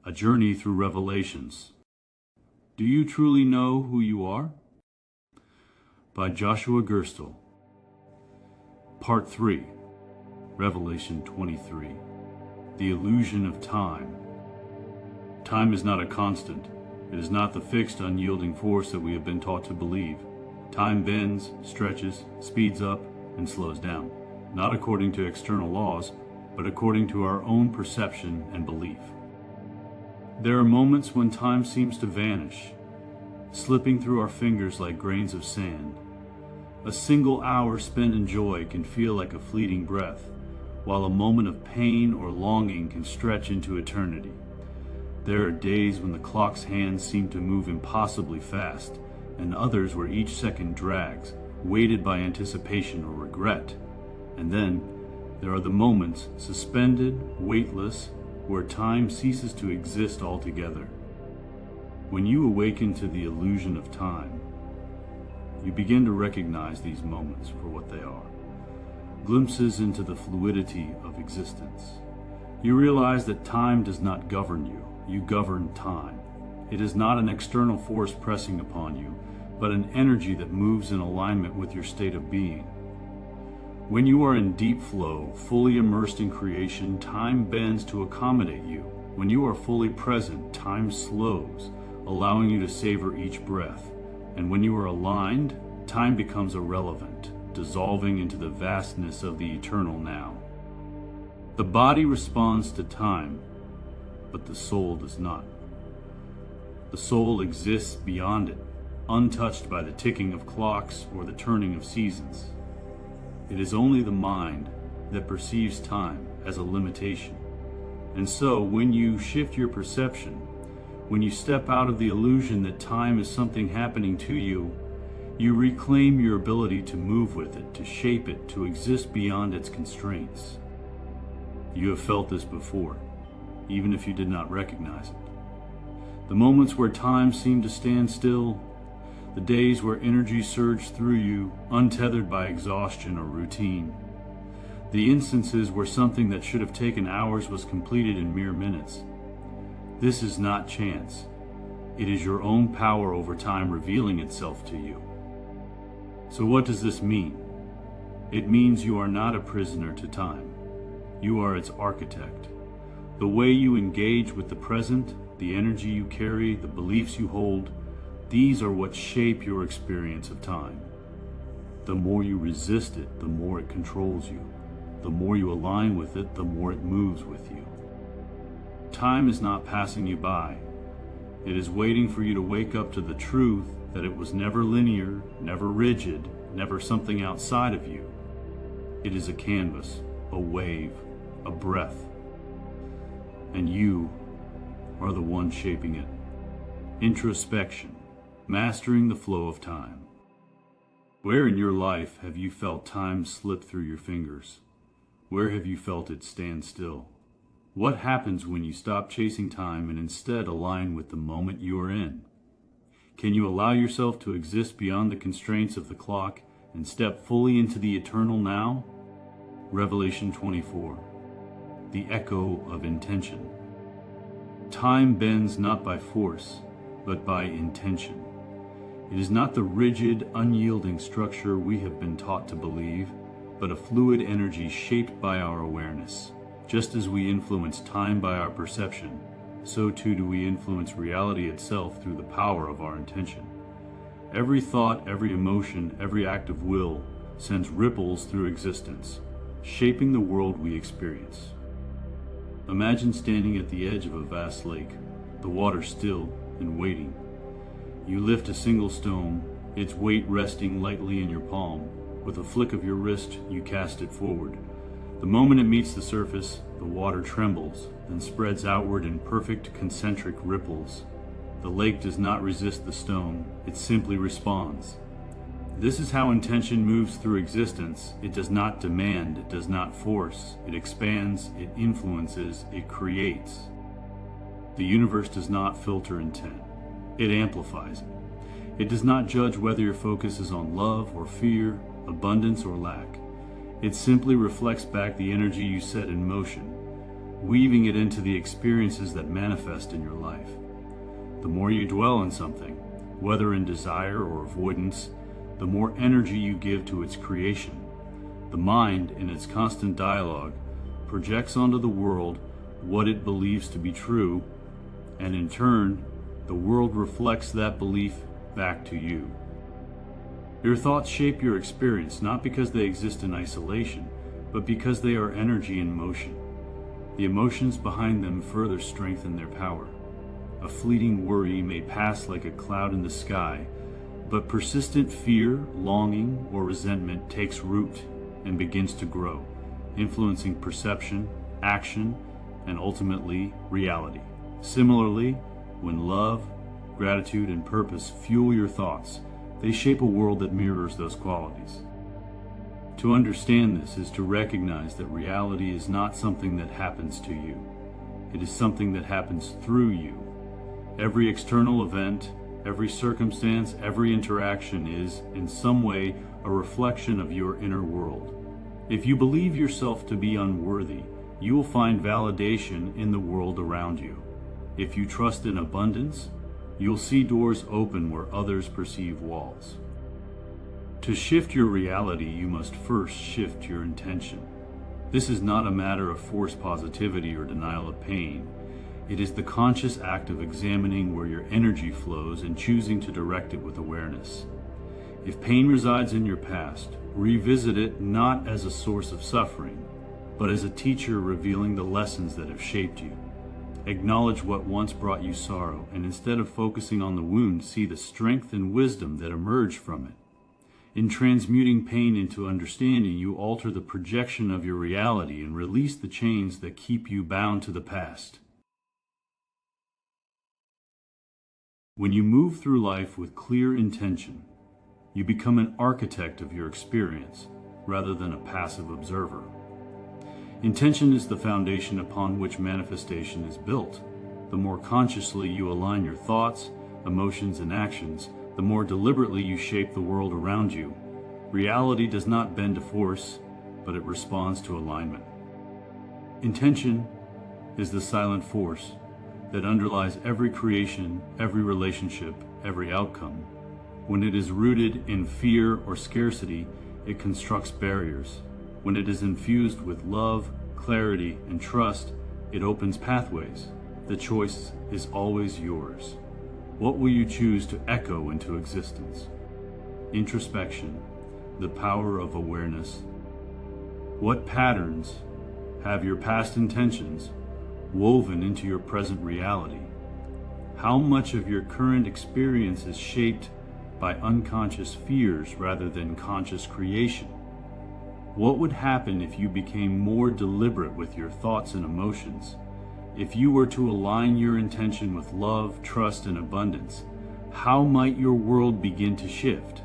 A Journey Through Revelations. Do you truly know who you are? By Joshua Gerstle. Part 3. Revelation 23. The Illusion of Time. Time is not a constant. It is not the fixed, unyielding force that we have been taught to believe. Time bends, stretches, speeds up, and slows down, not according to external laws, but according to our own perception and belief. There are moments when time seems to vanish, slipping through our fingers like grains of sand. A single hour spent in joy can feel like a fleeting breath, while a moment of pain or longing can stretch into eternity. There are days when the clock's hands seem to move impossibly fast, and others where each second drags, weighted by anticipation or regret. And then, there are the moments, suspended, weightless, where time ceases to exist altogether. When you awaken to the illusion of time, you begin to recognize these moments for what they are. Glimpses into the fluidity of existence. You realize that time does not govern you. You govern time. It is not an external force pressing upon you, but an energy that moves in alignment with your state of being. When you are in deep flow, fully immersed in creation, time bends to accommodate you. When you are fully present, time slows, allowing you to savor each breath. And when you are aligned, time becomes irrelevant, dissolving into the vastness of the eternal now. The body responds to time, but the soul does not. The soul exists beyond it, untouched by the ticking of clocks or the turning of seasons. It is only the mind that perceives time as a limitation. And so, when you shift your perception, when you step out of the illusion that time is something happening to you, you reclaim your ability to move with it, to shape it, to exist beyond its constraints. You have felt this before, even if you did not recognize it. The moments where time seemed to stand still, the days where energy surged through you, untethered by exhaustion or routine. The instances where something that should have taken hours was completed in mere minutes. This is not chance. It is your own power over time revealing itself to you. So what does this mean? It means you are not a prisoner to time. You are its architect. The way you engage with the present, the energy you carry, the beliefs you hold, these are what shape your experience of time. The more you resist it, the more it controls you. The more you align with it, the more it moves with you. Time is not passing you by. It is waiting for you to wake up to the truth that it was never linear, never rigid, never something outside of you. It is a canvas, a wave, a breath. And you are the one shaping it. Introspection. Mastering the flow of time. Where in your life have you felt time slip through your fingers? Where have you felt it stand still? What happens when you stop chasing time and instead align with the moment you are in? Can you allow yourself to exist beyond the constraints of the clock and step fully into the eternal now? Revelation 24. The echo of intention. Time bends not by force, but by intention. It is not the rigid, unyielding structure we have been taught to believe, but a fluid energy shaped by our awareness. Just as we influence time by our perception, so too do we influence reality itself through the power of our intention. Every thought, every emotion, every act of will sends ripples through existence, shaping the world we experience. Imagine standing at the edge of a vast lake, the water still and waiting. You lift a single stone, its weight resting lightly in your palm. With a flick of your wrist, you cast it forward. The moment it meets the surface, the water trembles, then spreads outward in perfect concentric ripples. The lake does not resist the stone, it simply responds. This is how intention moves through existence. It does not demand, it does not force, it expands, it influences, it creates. The universe does not filter intent. It amplifies it. It does not judge whether your focus is on love or fear, abundance or lack. It simply reflects back the energy you set in motion. weaving it into the experiences that manifest in your life. The more you dwell on something, whether in desire or avoidance, the more energy you give to its creation. The mind, in its constant dialogue, projects onto the world what it believes to be true, and in turn, the world reflects that belief back to you. Your thoughts shape your experience not because they exist in isolation, but because they are energy in motion. The emotions behind them further strengthen their power. A fleeting worry may pass like a cloud in the sky, but persistent fear, longing, or resentment takes root and begins to grow, influencing perception, action, and ultimately reality. Similarly, when love, gratitude, and purpose fuel your thoughts, they shape a world that mirrors those qualities. To understand this is to recognize that reality is not something that happens to you. It is something that happens through you. Every external event, every circumstance, every interaction is, in some way, a reflection of your inner world. If you believe yourself to be unworthy, you will find validation in the world around you. If you trust in abundance, you'll see doors open where others perceive walls. To shift your reality, you must first shift your intention. This is not a matter of forced positivity or denial of pain. It is the conscious act of examining where your energy flows and choosing to direct it with awareness. If pain resides in your past, revisit it not as a source of suffering, but as a teacher revealing the lessons that have shaped you. Acknowledge what once brought you sorrow, and instead of focusing on the wound, see the strength and wisdom that emerged from it. In transmuting pain into understanding, you alter the projection of your reality and release the chains that keep you bound to the past. When you move through life with clear intention, you become an architect of your experience rather than a passive observer. Intention is the foundation upon which manifestation is built. The more consciously you align your thoughts, emotions, and actions, the more deliberately you shape the world around you. Reality does not bend to force, but it responds to alignment. Intention is the silent force that underlies every creation, every relationship, every outcome. When it is rooted in fear or scarcity, it constructs barriers. When it is infused with love, clarity, and trust, it opens pathways. The choice is always yours. What will you choose to echo into existence? Introspection, the power of awareness. What patterns have your past intentions woven into your present reality? How much of your current experience is shaped by unconscious fears rather than conscious creation? What would happen if you became more deliberate with your thoughts and emotions? If you were to align your intention with love, trust, and abundance, how might your world begin to shift?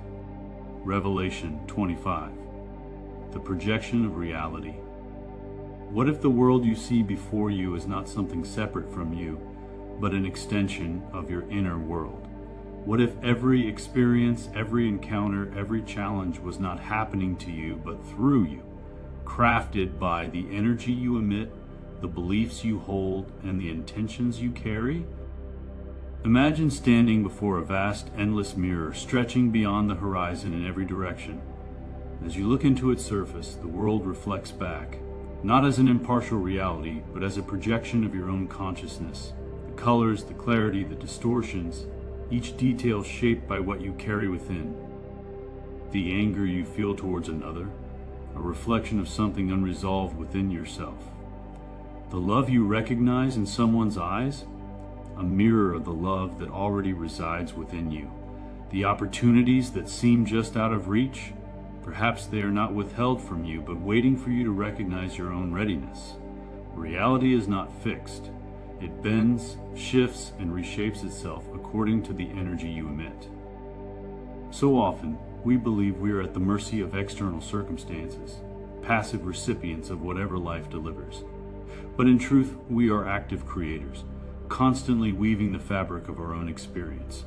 Revelation 25. The projection of reality. What if the world you see before you is not something separate from you, but an extension of your inner world? What if every experience, every encounter, every challenge was not happening to you, but through you, crafted by the energy you emit, the beliefs you hold, and the intentions you carry? Imagine standing before a vast, endless mirror stretching beyond the horizon in every direction. As you look into its surface, the world reflects back, not as an impartial reality, but as a projection of your own consciousness. The colors, the clarity, the distortions, each detail shaped by what you carry within. The anger you feel towards another, a reflection of something unresolved within yourself. The love you recognize in someone's eyes, a mirror of the love that already resides within you. The opportunities that seem just out of reach, perhaps they are not withheld from you, but waiting for you to recognize your own readiness. Reality is not fixed. It bends, shifts, and reshapes itself according to the energy you emit. So often, we believe we are at the mercy of external circumstances, passive recipients of whatever life delivers. But in truth, we are active creators, constantly weaving the fabric of our own experience.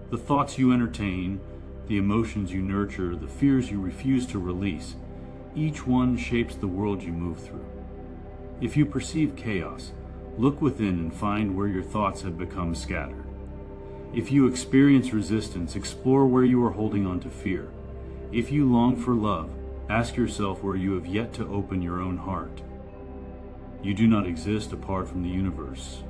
The thoughts you entertain, the emotions you nurture, the fears you refuse to release, each one shapes the world you move through. If you perceive chaos, look within and find where your thoughts have become scattered. If you experience resistance, explore where you are holding on to fear. If you long for love, ask yourself where you have yet to open your own heart. You do not exist apart from the universe.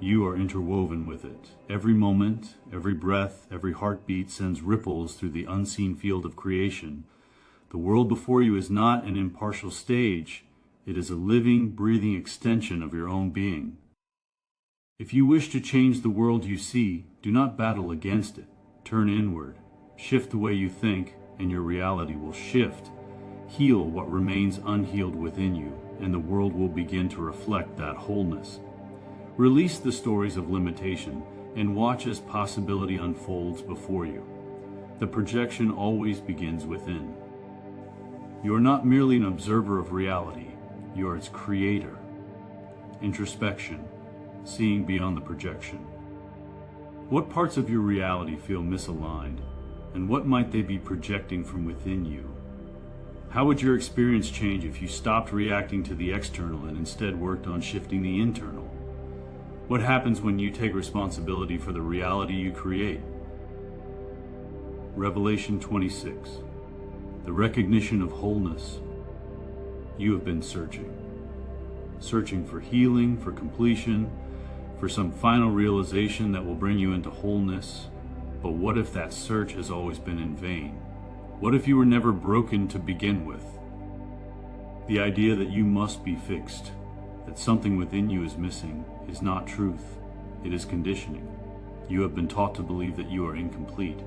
You are interwoven with it. Every moment, every breath, every heartbeat sends ripples through the unseen field of creation. The world before you is not an impartial stage. It is a living, breathing extension of your own being. If you wish to change the world you see, do not battle against it. Turn inward. Shift the way you think, and your reality will shift. Heal what remains unhealed within you, and the world will begin to reflect that wholeness. Release the stories of limitation and watch as possibility unfolds before you. The projection always begins within. You are not merely an observer of reality, you are its creator. Introspection, seeing beyond the projection. What parts of your reality feel misaligned, and what might they be projecting from within you? How would your experience change if you stopped reacting to the external and instead worked on shifting the internal? What happens when you take responsibility for the reality you create? Revelation 26. The recognition of wholeness. You have been searching for healing, for completion, for some final realization that will bring you into wholeness. But what if that search has always been in vain? What if you were never broken to begin with? The idea that you must be fixed, that something within you is missing, is not truth. It is conditioning. You have been taught to believe that you are incomplete,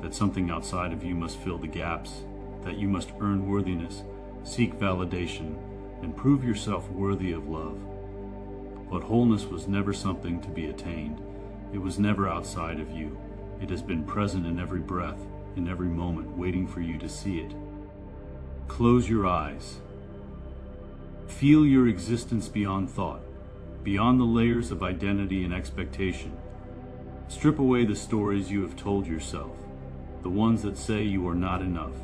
that something outside of you must fill the gaps, that you must earn worthiness, seek validation, and prove yourself worthy of love. But wholeness was never something to be attained. It was never outside of you. It has been present in every breath, in every moment, waiting for you to see it. Close your eyes. Feel your existence beyond thought, beyond the layers of identity and expectation. Strip away the stories you have told yourself, the ones that say you are not enough,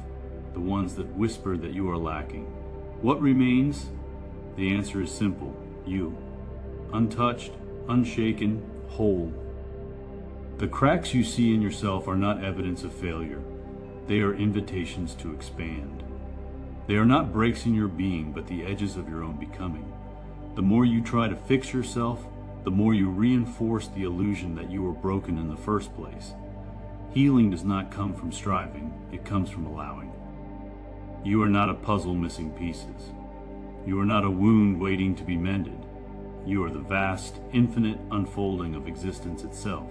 the ones that whisper that you are lacking. What remains? The answer is simple: you. Untouched, unshaken, whole. The cracks you see in yourself are not evidence of failure. They are invitations to expand. They are not breaks in your being, but the edges of your own becoming. The more you try to fix yourself, the more you reinforce the illusion that you were broken in the first place. Healing does not come from striving, it comes from allowing. You are not a puzzle missing pieces. You are not a wound waiting to be mended. You are the vast, infinite unfolding of existence itself,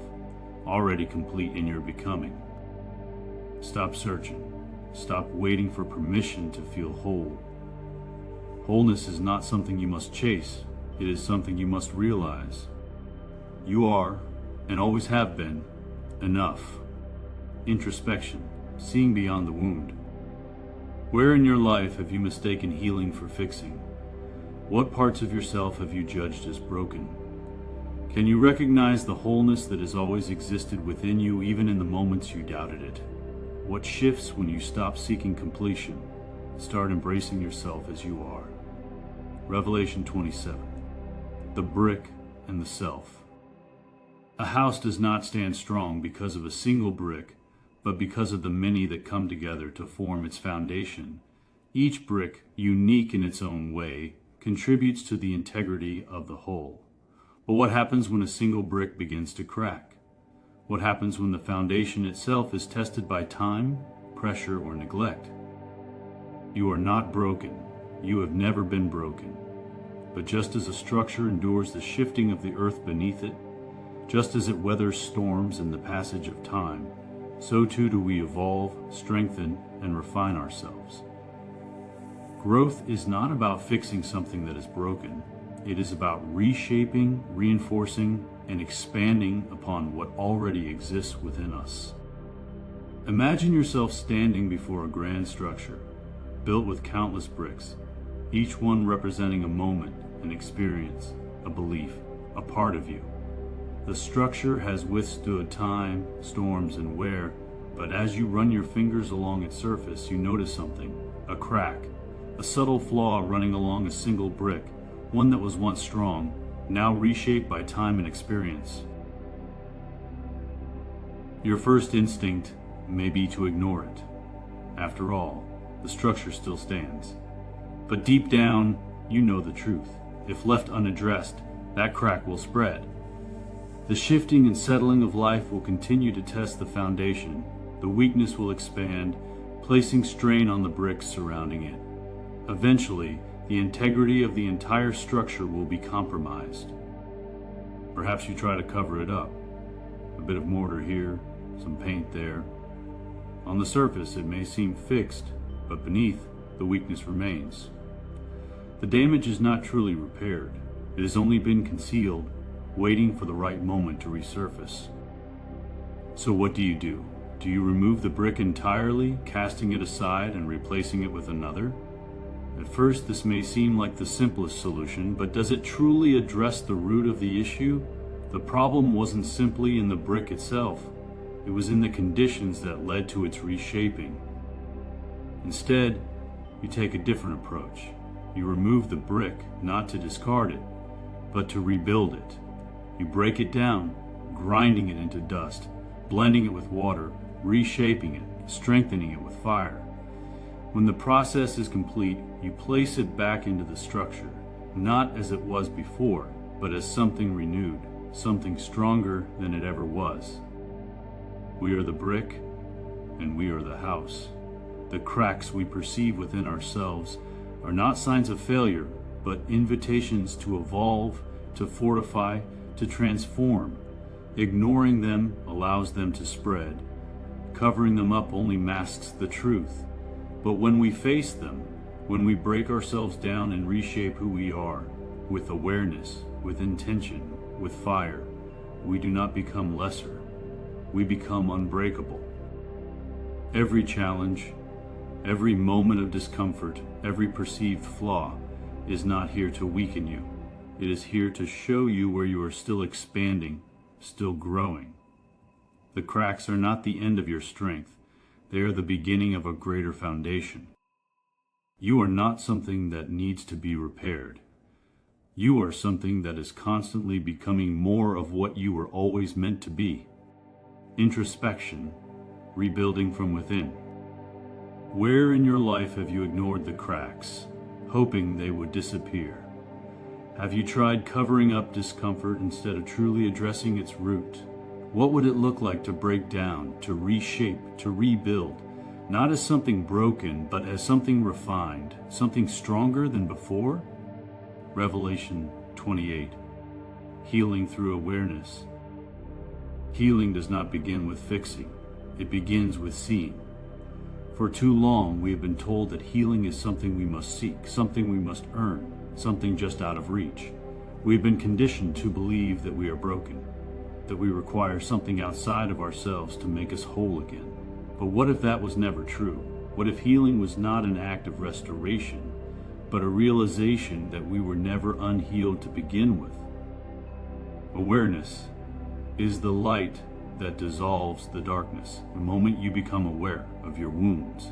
already complete in your becoming. Stop searching. Stop waiting for permission to feel whole. Wholeness is not something you must chase. It is something you must realize. You are, and always have been, enough. Introspection, seeing beyond the wound. Where in your life have you mistaken healing for fixing? What parts of yourself have you judged as broken? Can you recognize the wholeness that has always existed within you, even in the moments you doubted it? What shifts when you stop seeking completion, start embracing yourself as you are? Revelation 27. The brick and the self. A house does not stand strong because of a single brick, but because of the many that come together to form its foundation. Each brick, unique in its own way, contributes to the integrity of the whole. But what happens when a single brick begins to crack? What happens when the foundation itself is tested by time, pressure, or neglect? You are not broken. You have never been broken. But just as a structure endures the shifting of the earth beneath it, just as it weathers storms in the passage of time, so too do we evolve, strengthen, and refine ourselves. Growth is not about fixing something that is broken. It is about reshaping, reinforcing, and expanding upon what already exists within us. Imagine yourself standing before a grand structure, built with countless bricks, each one representing a moment, an experience, a belief, a part of you. The structure has withstood time, storms, and wear, but as you run your fingers along its surface, you notice something: a crack, a subtle flaw running along a single brick, one that was once strong, now reshaped by time and experience. Your first instinct may be to ignore it. After all, the structure still stands. But deep down, you know the truth. If left unaddressed, that crack will spread. The shifting and settling of life will continue to test the foundation. The weakness will expand, placing strain on the bricks surrounding it. Eventually, the integrity of the entire structure will be compromised. Perhaps you try to cover it up. A bit of mortar here, some paint there. On the surface, it may seem fixed, but beneath, the weakness remains. The damage is not truly repaired. It has only been concealed, waiting for the right moment to resurface. So what do? Do you remove the brick entirely, casting it aside and replacing it with another? At first, this may seem like the simplest solution, but does it truly address the root of the issue? The problem wasn't simply in the brick itself. It was in the conditions that led to its reshaping. Instead, you take a different approach. You remove the brick, not to discard it, but to rebuild it. You break it down, grinding it into dust, blending it with water, reshaping it, strengthening it with fire. When the process is complete, you place it back into the structure, not as it was before, but as something renewed, something stronger than it ever was. We are the brick, and we are the house. The cracks we perceive within ourselves are not signs of failure, but invitations to evolve, to fortify, to transform. Ignoring them allows them to spread. Covering them up only masks the truth. But when we face them, when we break ourselves down and reshape who we are, with awareness, with intention, with fire, we do not become lesser. We become unbreakable. Every challenge, every moment of discomfort, every perceived flaw is not here to weaken you. It is here to show you where you are still expanding, still growing. The cracks are not the end of your strength. They are the beginning of a greater foundation. You are not something that needs to be repaired. You are something that is constantly becoming more of what you were always meant to be. Introspection, rebuilding from within. Where in your life have you ignored the cracks, hoping they would disappear? Have you tried covering up discomfort instead of truly addressing its root? What would it look like to break down, to reshape, to rebuild, not as something broken, but as something refined, something stronger than before? Revelation 28. Healing through awareness. Healing does not begin with fixing. It begins with seeing. For too long, we have been told that healing is something we must seek, something we must earn, something just out of reach. We have been conditioned to believe that we are broken, that we require something outside of ourselves to make us whole again. But what if that was never true? What if healing was not an act of restoration, but a realization that we were never unhealed to begin with? Awareness is the light that dissolves the darkness. The moment you become aware of your wounds,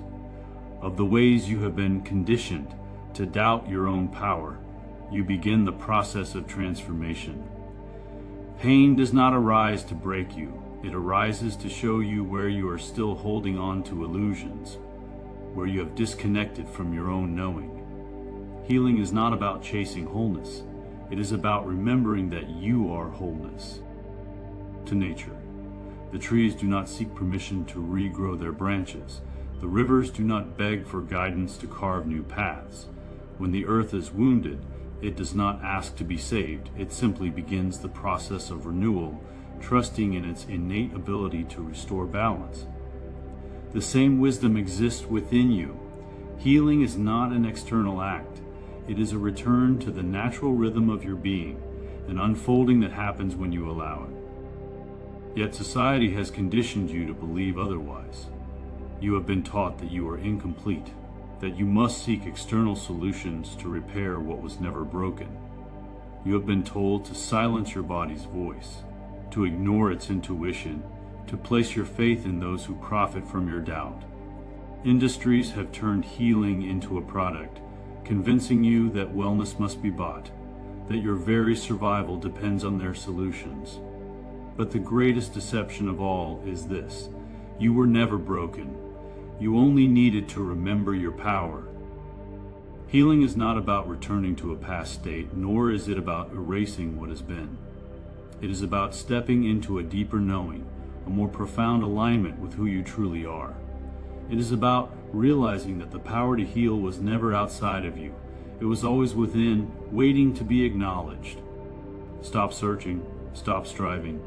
of the ways you have been conditioned to doubt your own power, you begin the process of transformation. Pain does not arise to break you. It arises to show you where you are still holding on to illusions, where you have disconnected from your own knowing. Healing is not about chasing wholeness. It is about remembering that you are wholeness. To nature. The trees do not seek permission to regrow their branches. The rivers do not beg for guidance to carve new paths. When the earth is wounded, it does not ask to be saved. It simply begins the process of renewal, trusting in its innate ability to restore balance. The same wisdom exists within you. Healing is not an external act. It is a return to the natural rhythm of your being, an unfolding that happens when you allow it. Yet society has conditioned you to believe otherwise. You have been taught that you are incomplete, that you must seek external solutions to repair what was never broken. You have been told to silence your body's voice, to ignore its intuition, to place your faith in those who profit from your doubt. Industries have turned healing into a product, convincing you that wellness must be bought, that your very survival depends on their solutions. But the greatest deception of all is this: you were never broken. You only needed to remember your power. Healing is not about returning to a past state, nor is it about erasing what has been. It is about stepping into a deeper knowing, a more profound alignment with who you truly are. It is about realizing that the power to heal was never outside of you. It was always within, waiting to be acknowledged. Stop searching, stop striving.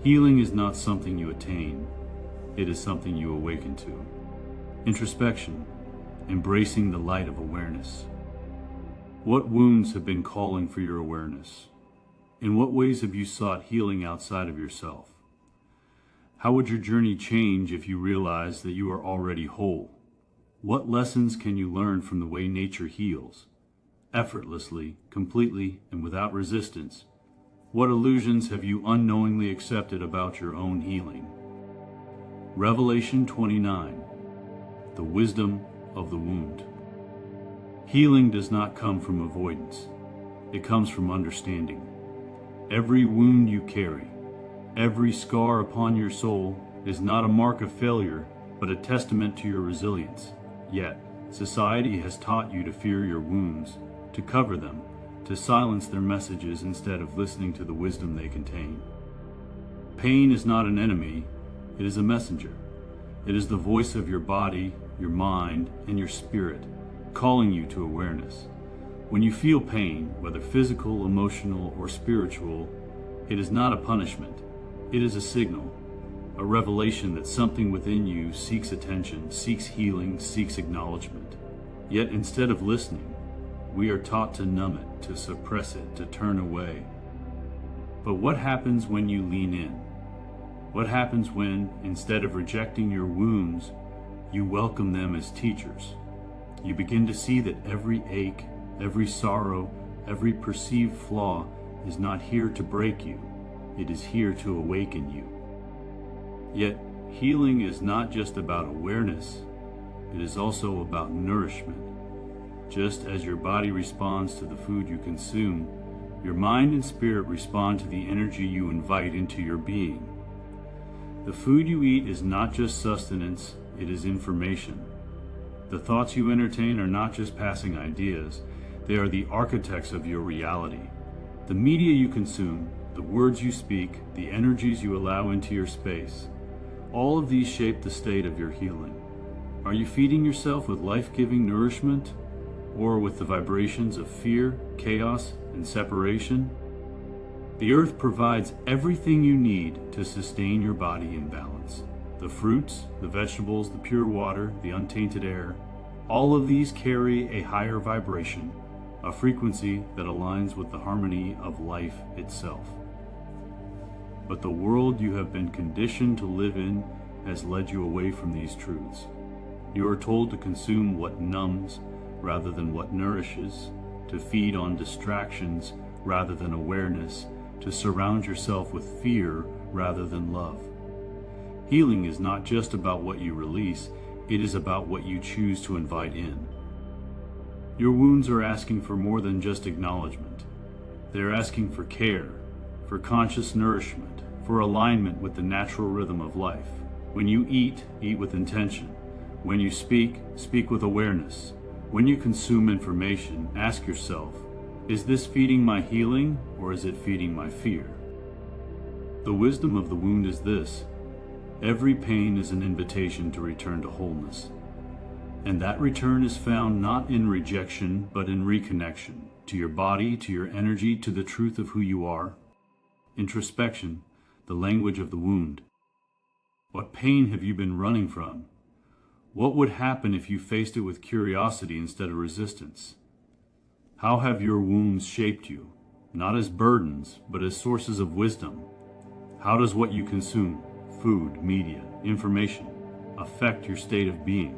Healing is not something you attain. It is something you awaken to. Introspection, embracing the light of awareness. What wounds have been calling for your awareness? In what ways have you sought healing outside of yourself? How would your journey change if you realized that you are already whole? What lessons can you learn from the way nature heals? Effortlessly, completely, and without resistance. What illusions have you unknowingly accepted about your own healing? Revelation 29. The wisdom of the wound. Healing does not come from avoidance. It comes from understanding. Every wound you carry, every scar upon your soul is not a mark of failure, but a testament to your resilience. Yet, society has taught you to fear your wounds, to cover them, to silence their messages instead of listening to the wisdom they contain. Pain is not an enemy, it is a messenger. It is the voice of your body, your mind, and your spirit, calling you to awareness. When you feel pain, whether physical, emotional, or spiritual, it is not a punishment. It is a signal, a revelation that something within you seeks attention, seeks healing, seeks acknowledgement. Yet instead of listening, we are taught to numb it, to suppress it, to turn away. But what happens when you lean in? What happens when, instead of rejecting your wounds, you welcome them as teachers? You begin to see that every ache, every sorrow, every perceived flaw is not here to break you. It is here to awaken you. Yet, healing is not just about awareness, it is also about nourishment. Just as your body responds to the food you consume, your mind and spirit respond to the energy you invite into your being. The food you eat is not just sustenance, it is information. The thoughts you entertain are not just passing ideas, they are the architects of your reality. The media you consume, the words you speak, the energies you allow into your space, all of these shape the state of your healing. Are you feeding yourself with life-giving nourishment, or with the vibrations of fear, chaos, and separation? The earth provides everything you need to sustain your body in balance. The fruits, the vegetables, the pure water, the untainted air, all of these carry a higher vibration, a frequency that aligns with the harmony of life itself. But the world you have been conditioned to live in has led you away from these truths. You are told to consume what numbs rather than what nourishes, to feed on distractions rather than awareness, to surround yourself with fear rather than love. Healing is not just about what you release, it is about what you choose to invite in. Your wounds are asking for more than just acknowledgement. They are asking for care, for conscious nourishment, for alignment with the natural rhythm of life. When you eat, eat with intention. When you speak, speak with awareness. When you consume information, ask yourself, is this feeding my healing or is it feeding my fear? The wisdom of the wound is this: every pain is an invitation to return to wholeness. And that return is found not in rejection, but in reconnection to your body, to your energy, to the truth of who you are. Introspection, the language of the wound. What pain have you been running from? What would happen if you faced it with curiosity instead of resistance? How have your wounds shaped you, not as burdens, but as sources of wisdom? How does what you consume, food, media, information, affect your state of being?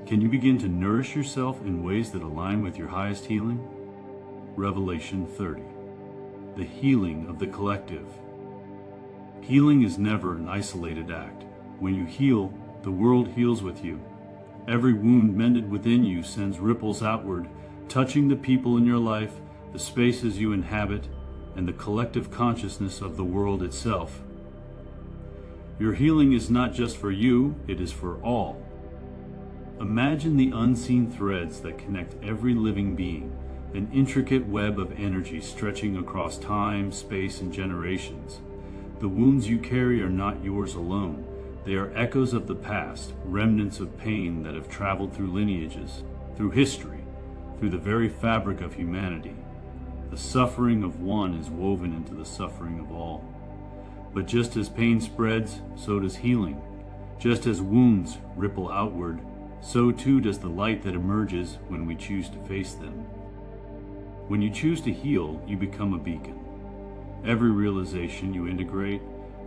Can you begin to nourish yourself in ways that align with your highest healing? Revelation 30. The healing of the collective. Healing is never an isolated act. When you heal, the world heals with you. Every wound mended within you sends ripples outward, touching the people in your life, the spaces you inhabit, and the collective consciousness of the world itself. Your healing is not just for you, it is for all. Imagine the unseen threads that connect every living being, an intricate web of energy stretching across time, space, and generations. The wounds you carry are not yours alone. They are echoes of the past, remnants of pain that have traveled through lineages, through history, through the very fabric of humanity. The suffering of one is woven into the suffering of all. But just as pain spreads, so does healing. Just as wounds ripple outward, so too does the light that emerges when we choose to face them. When you choose to heal, you become a beacon. Every realization you integrate,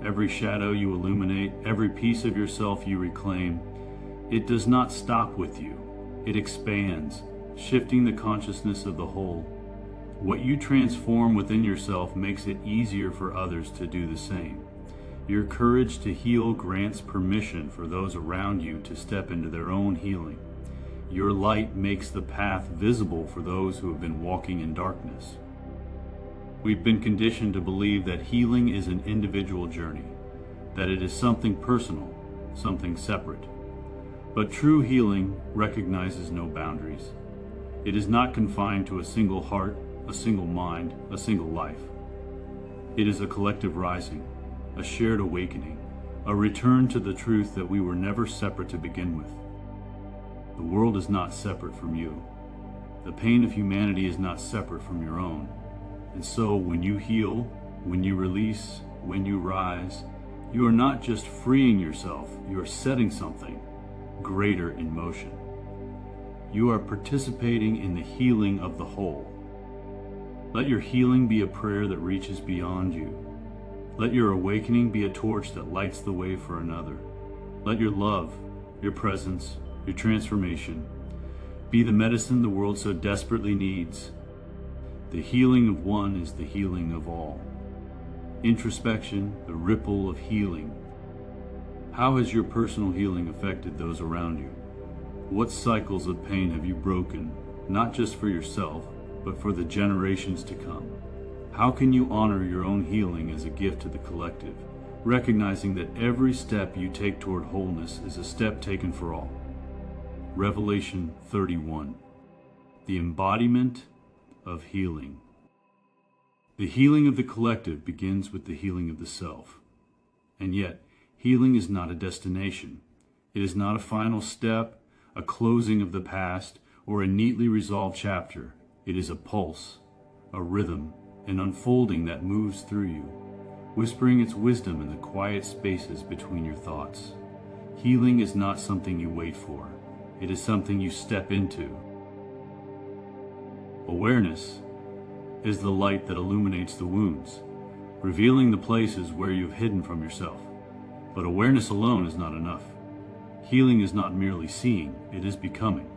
every shadow you illuminate, every piece of yourself you reclaim, it does not stop with you. It expands, shifting the consciousness of the whole. What you transform within yourself makes it easier for others to do the same. Your courage to heal grants permission for those around you to step into their own healing. Your light makes the path visible for those who have been walking in darkness. We've been conditioned to believe that healing is an individual journey, that it is something personal, something separate. But true healing recognizes no boundaries. It is not confined to a single heart, a single mind, a single life. It is a collective rising, a shared awakening, a return to the truth that we were never separate to begin with. The world is not separate from you. The pain of humanity is not separate from your own. And so when you heal, when you release, when you rise, you are not just freeing yourself, you are setting something greater in motion. You are participating in the healing of the whole. Let your healing be a prayer that reaches beyond you. Let your awakening be a torch that lights the way for another. Let your love, your presence, your transformation be the medicine the world so desperately needs. The healing of one is the healing of all. Introspection, the ripple of healing. How has your personal healing affected those around you? What cycles of pain have you broken, not just for yourself, but for the generations to come? How can you honor your own healing as a gift to the collective, recognizing that every step you take toward wholeness is a step taken for all? Revelation 31. The embodiment of healing. The healing of the collective begins with the healing of the self. And yet, healing is not a destination. It is not a final step, a closing of the past, or a neatly resolved chapter. It is a pulse, a rhythm, an unfolding that moves through you, whispering its wisdom in the quiet spaces between your thoughts. Healing is not something you wait for. It is something you step into. Awareness is the light that illuminates the wounds, revealing the places where you've hidden from yourself. But awareness alone is not enough. Healing is not merely seeing, it is becoming.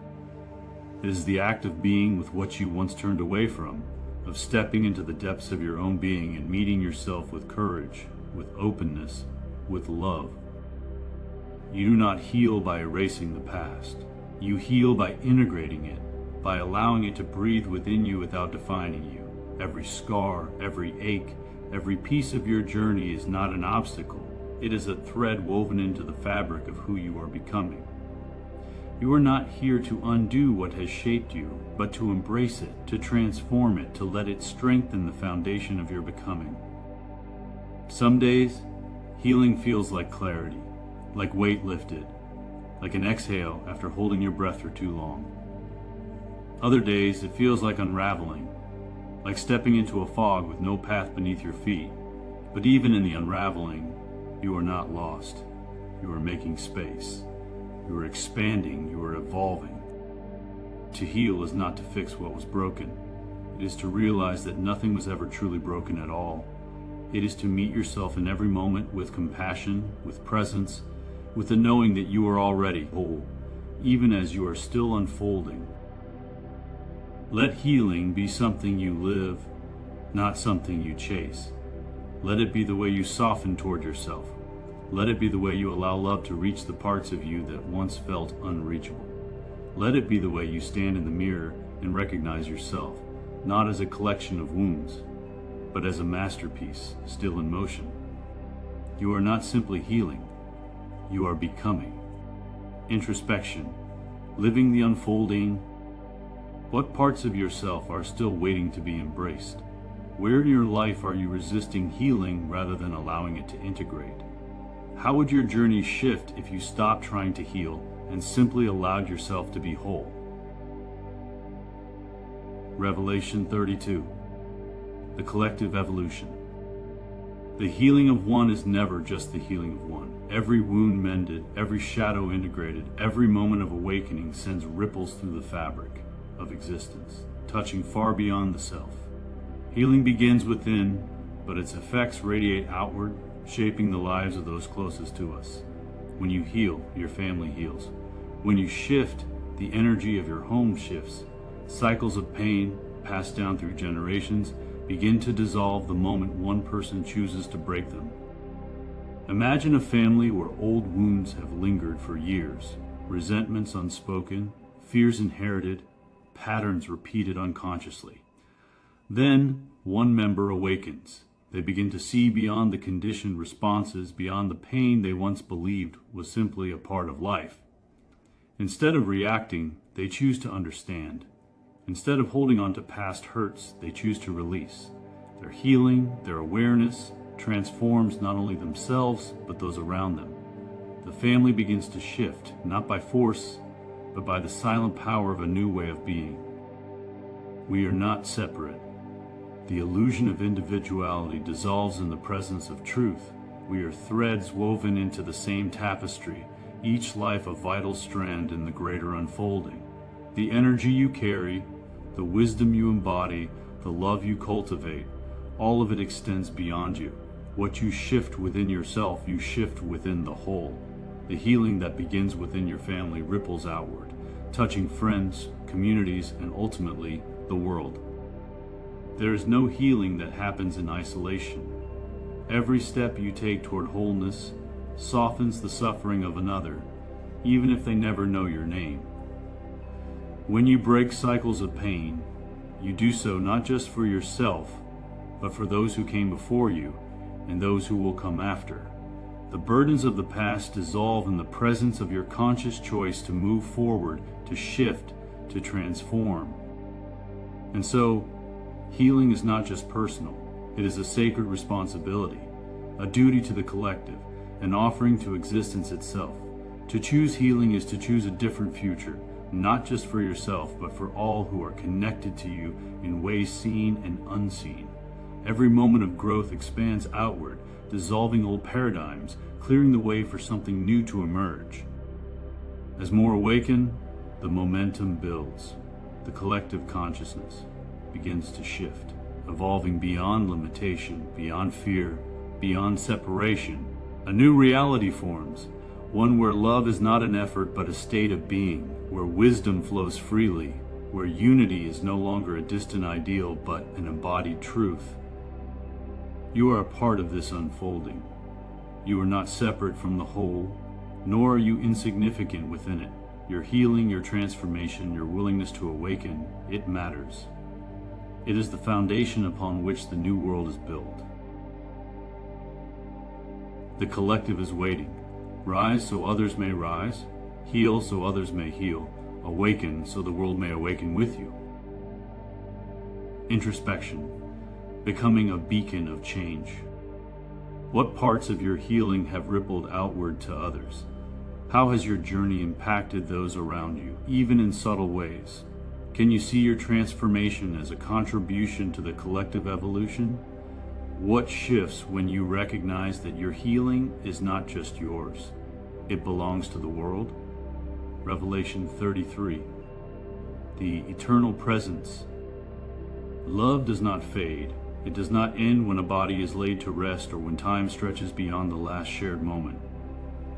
It is the act of being with what you once turned away from, of stepping into the depths of your own being and meeting yourself with courage, with openness, with love. You do not heal by erasing the past. You heal by integrating it, by allowing it to breathe within you without defining you. Every scar, every ache, every piece of your journey is not an obstacle. It is a thread woven into the fabric of who you are becoming. You are not here to undo what has shaped you, but to embrace it, to transform it, to let it strengthen the foundation of your becoming. Some days, healing feels like clarity, like weight lifted, like an exhale after holding your breath for too long. Other days, it feels like unraveling, like stepping into a fog with no path beneath your feet. But even in the unraveling, you are not lost. You are making space. You are expanding. You are evolving. To heal is not to fix what was broken. It is to realize that nothing was ever truly broken at all. It is to meet yourself in every moment with compassion, with presence, with the knowing that you are already whole, even as you are still unfolding. Let healing be something you live, not something you chase. Let it be the way you soften toward yourself. Let it be the way you allow love to reach the parts of you that once felt unreachable. Let it be the way you stand in the mirror and recognize yourself, not as a collection of wounds, but as a masterpiece still in motion. You are not simply healing, you are becoming. Introspection, living the unfolding. What parts of yourself are still waiting to be embraced? Where in your life are you resisting healing rather than allowing it to integrate? How would your journey shift if you stopped trying to heal and simply allowed yourself to be whole? Revelation 32. The collective evolution. The healing of one is never just the healing of one. Every wound mended, every shadow integrated, every moment of awakening sends ripples through the fabric of existence, touching far beyond the self. Healing begins within, but its effects radiate outward, shaping the lives of those closest to us. When you heal, your family heals. When you shift, the energy of your home shifts. Cycles of pain, passed down through generations, begin to dissolve the moment one person chooses to break them. Imagine a family where old wounds have lingered for years, resentments unspoken, fears inherited, patterns repeated unconsciously. Then, one member awakens. They begin to see beyond the conditioned responses, beyond the pain they once believed was simply a part of life. Instead of reacting, they choose to understand. Instead of holding on to past hurts, they choose to release. Their healing, their awareness, transforms not only themselves, but those around them. The family begins to shift, not by force, but by the silent power of a new way of being. We are not separate. The illusion of individuality dissolves in the presence of truth. We are threads woven into the same tapestry, each life a vital strand in the greater unfolding. The energy you carry, the wisdom you embody, the love you cultivate, all of it extends beyond you. What you shift within yourself, you shift within the whole. The healing that begins within your family ripples outward, touching friends, communities, and ultimately, the world. There is no healing that happens in isolation. Every step you take toward wholeness softens the suffering of another, even if they never know your name. When you break cycles of pain, you do so not just for yourself, but for those who came before you and those who will come after. The burdens of the past dissolve in the presence of your conscious choice to move forward, to shift, to transform. And so, healing is not just personal, it is a sacred responsibility, a duty to the collective, an offering to existence itself. To choose healing is to choose a different future, not just for yourself, but for all who are connected to you in ways seen and unseen. Every moment of growth expands outward, dissolving old paradigms, clearing the way for something new to emerge. As more awaken, the momentum builds. The collective consciousness begins to shift, evolving beyond limitation, beyond fear, beyond separation. A new reality forms, one where love is not an effort but a state of being, where wisdom flows freely, where unity is no longer a distant ideal but an embodied truth. You are a part of this unfolding. You are not separate from the whole, nor are you insignificant within it. Your healing, your transformation, your willingness to awaken, it matters. It is the foundation upon which the new world is built. The collective is waiting. Rise so others may rise, heal so others may heal, awaken so the world may awaken with you. Introspection, becoming a beacon of change. What parts of your healing have rippled outward to others? How has your journey impacted those around you, even in subtle ways? Can you see your transformation as a contribution to the collective evolution? What shifts when you recognize that your healing is not just yours, it belongs to the world? Revelation 33. The eternal presence. Love does not fade. It does not end when a body is laid to rest or when time stretches beyond the last shared moment.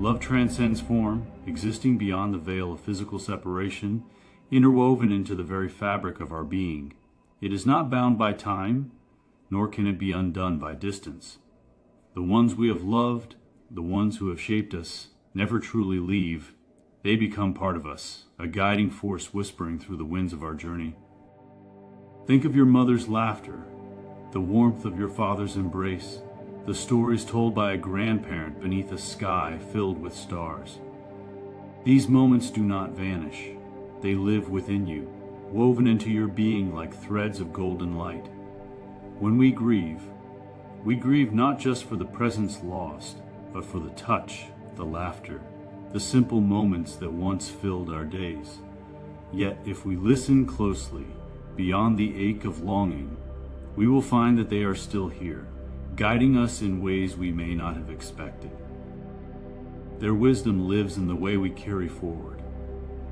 Love transcends form, existing beyond the veil of physical separation, interwoven into the very fabric of our being. It is not bound by time, nor can it be undone by distance. The ones we have loved, the ones who have shaped us, never truly leave. They become part of us, a guiding force whispering through the winds of our journey. Think of your mother's laughter, the warmth of your father's embrace, the stories told by a grandparent beneath a sky filled with stars. These moments do not vanish. They live within you, woven into your being like threads of golden light. When we grieve not just for the presence lost, but for the touch, the laughter, the simple moments that once filled our days. Yet if we listen closely, beyond the ache of longing, we will find that they are still here, guiding us in ways we may not have expected. Their wisdom lives in the way we carry forward,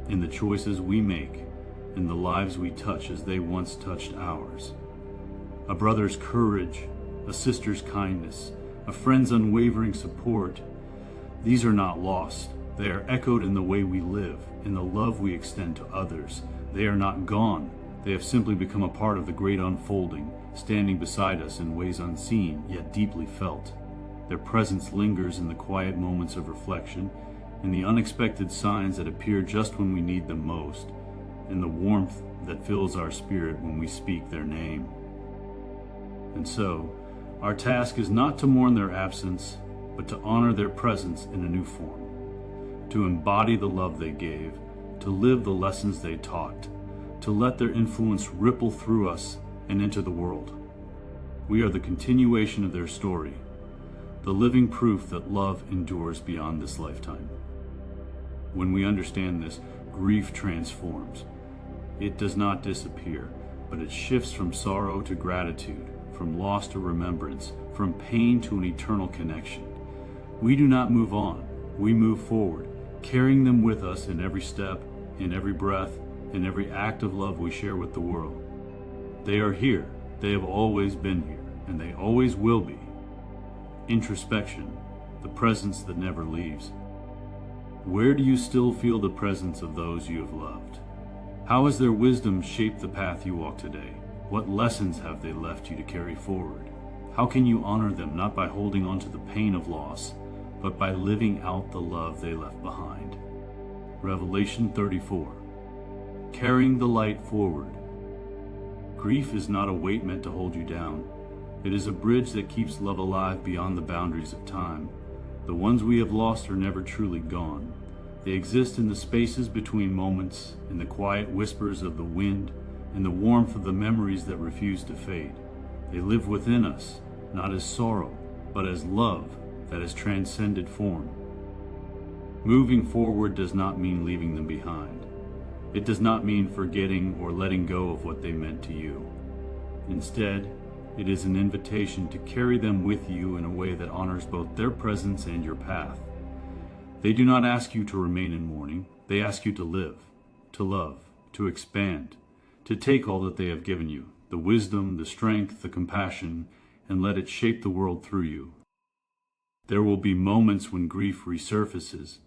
in the choices we make, in the lives we touch as they once touched ours. A brother's courage, a sister's kindness, a friend's unwavering support, these are not lost. They are echoed in the way we live, in the love we extend to others. They are not gone. They have simply become a part of the great unfolding, standing beside us in ways unseen, yet deeply felt. Their presence lingers in the quiet moments of reflection, in the unexpected signs that appear just when we need them most, in the warmth that fills our spirit when we speak their name. And so, our task is not to mourn their absence, but to honor their presence in a new form, to embody the love they gave, to live the lessons they taught, to let their influence ripple through us and into the world. We are the continuation of their story, the living proof that love endures beyond this lifetime. When we understand this, grief transforms. It does not disappear, but it shifts from sorrow to gratitude, from loss to remembrance, from pain to an eternal connection. We do not move on, we move forward, carrying them with us in every step, in every breath, in every act of love we share with the world. They are here, they have always been here, and they always will be. Introspection, the presence that never leaves. Where do you still feel the presence of those you have loved? How has their wisdom shaped the path you walk today? What lessons have they left you to carry forward? How can you honor them not by holding on to the pain of loss, but by living out the love they left behind? Revelation 34. Carrying the light forward. Grief is not a weight meant to hold you down. It is a bridge that keeps love alive beyond the boundaries of time. The ones we have lost are never truly gone. They exist in the spaces between moments, in the quiet whispers of the wind, in the warmth of the memories that refuse to fade. They live within us, not as sorrow, but as love that has transcended form. Moving forward does not mean leaving them behind. It does not mean forgetting or letting go of what they meant to you. Instead, it is an invitation to carry them with you in a way that honors both their presence and your path. They do not ask you to remain in mourning. They ask you to live, to love, to expand, to take all that they have given you, the wisdom, the strength, the compassion, and let it shape the world through you. There will be moments when grief resurfaces,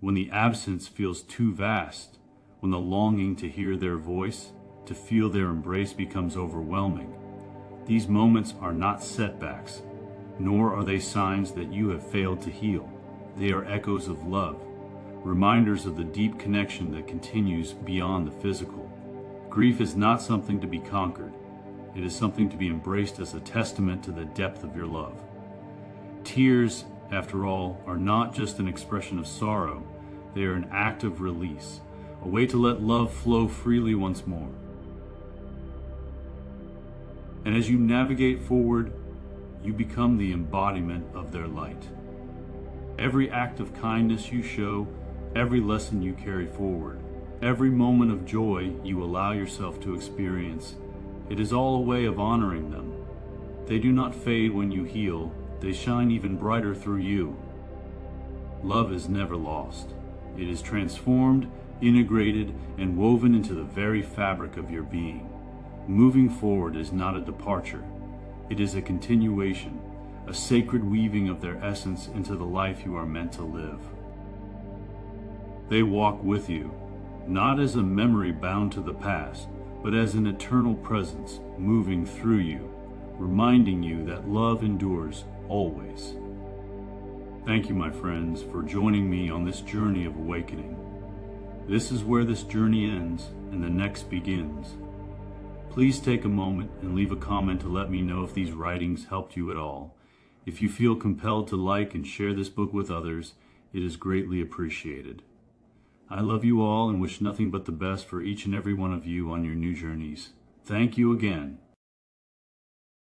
when the absence feels too vast, when the longing to hear their voice, to feel their embrace becomes overwhelming. These moments are not setbacks, nor are they signs that you have failed to heal. They are echoes of love, reminders of the deep connection that continues beyond the physical. Grief is not something to be conquered. It is something to be embraced as a testament to the depth of your love. Tears, after all, are not just an expression of sorrow. They are an act of release, a way to let love flow freely once more. And as you navigate forward, you become the embodiment of their light. Every act of kindness you show, every lesson you carry forward, every moment of joy you allow yourself to experience, it is all a way of honoring them. They do not fade when you heal, they shine even brighter through you. Love is never lost. It is transformed, integrated, and woven into the very fabric of your being. Moving forward is not a departure. It is a continuation, a sacred weaving of their essence into the life you are meant to live. They walk with you, not as a memory bound to the past, but as an eternal presence moving through you, reminding you that love endures always. Thank you, my friends, for joining me on this journey of awakening. This is where this journey ends and the next begins. Please take a moment and leave a comment to let me know if these writings helped you at all. If you feel compelled to like and share this book with others, it is greatly appreciated. I love you all and wish nothing but the best for each and every one of you on your new journeys. Thank you again.